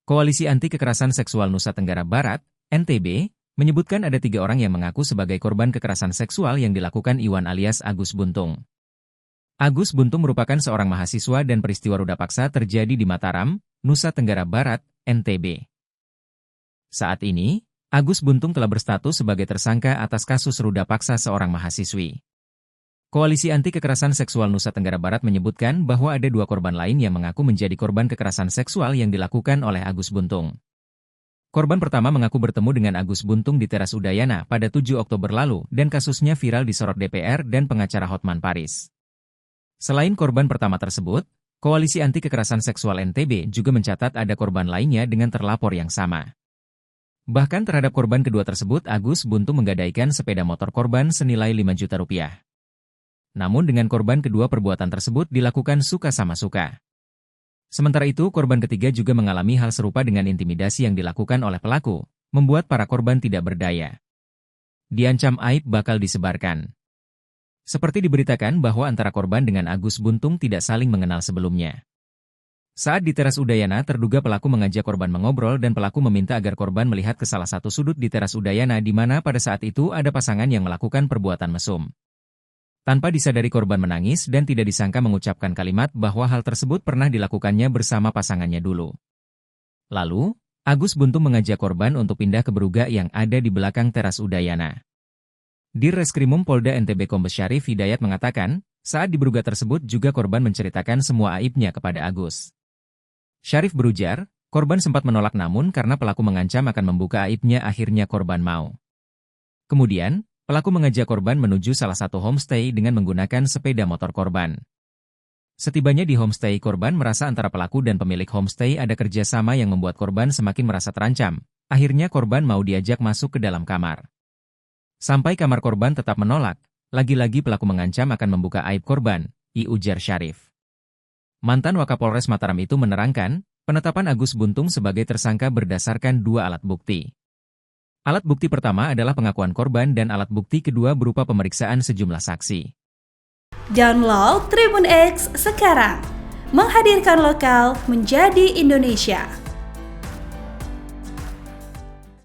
Koalisi Anti Kekerasan Seksual Nusa Tenggara Barat, NTB, menyebutkan ada 3 orang yang mengaku sebagai korban kekerasan seksual yang dilakukan Iwan alias Agus Buntung. Agus Buntung merupakan seorang mahasiswa dan peristiwa ruda paksa terjadi di Mataram, Nusa Tenggara Barat, NTB. Saat ini, Agus Buntung telah berstatus sebagai tersangka atas kasus ruda paksa seorang mahasiswi. Koalisi Anti Kekerasan Seksual Nusa Tenggara Barat menyebutkan bahwa ada 2 korban lain yang mengaku menjadi korban kekerasan seksual yang dilakukan oleh Agus Buntung. Korban pertama mengaku bertemu dengan Agus Buntung di teras Udayana pada 7 Oktober lalu dan kasusnya viral disorot DPR dan pengacara Hotman Paris. Selain korban pertama tersebut, Koalisi Anti Kekerasan Seksual NTB juga mencatat ada korban lainnya dengan terlapor yang sama. Bahkan terhadap korban kedua tersebut, Agus Buntung menggadaikan sepeda motor korban senilai 5 juta rupiah. Namun dengan korban kedua perbuatan tersebut dilakukan suka sama suka. Sementara itu korban ketiga juga mengalami hal serupa dengan intimidasi yang dilakukan oleh pelaku, membuat para korban tidak berdaya. Diancam aib bakal disebarkan. Seperti diberitakan bahwa antara korban dengan Agus Buntung tidak saling mengenal sebelumnya. Saat di teras Udayana, terduga pelaku mengajak korban mengobrol dan pelaku meminta agar korban melihat ke salah satu sudut di teras Udayana di mana pada saat itu ada pasangan yang melakukan perbuatan mesum. Tanpa disadari korban menangis dan tidak disangka mengucapkan kalimat bahwa hal tersebut pernah dilakukannya bersama pasangannya dulu. Lalu, Agus Buntung mengajak korban untuk pindah ke Beruga yang ada di belakang teras Udayana. Dirreskrimum Polda NTB Kombes Syarif Hidayat mengatakan, saat di Beruga tersebut juga korban menceritakan semua aibnya kepada Agus. Syarif berujar, korban sempat menolak namun karena pelaku mengancam akan membuka aibnya akhirnya korban mau. Kemudian, pelaku mengajak korban menuju salah satu homestay dengan menggunakan sepeda motor korban. Setibanya di homestay, korban merasa antara pelaku dan pemilik homestay ada kerjasama yang membuat korban semakin merasa terancam. Akhirnya korban mau diajak masuk ke dalam kamar. Sampai kamar korban tetap menolak, lagi-lagi pelaku mengancam akan membuka aib korban, ujar Syarif. Mantan Wakapolres Mataram itu menerangkan, penetapan Agus Buntung sebagai tersangka berdasarkan 2 alat bukti. Alat bukti pertama adalah pengakuan korban dan alat bukti kedua berupa pemeriksaan sejumlah saksi. Download Tribun X sekarang, menghadirkan lokal menjadi Indonesia.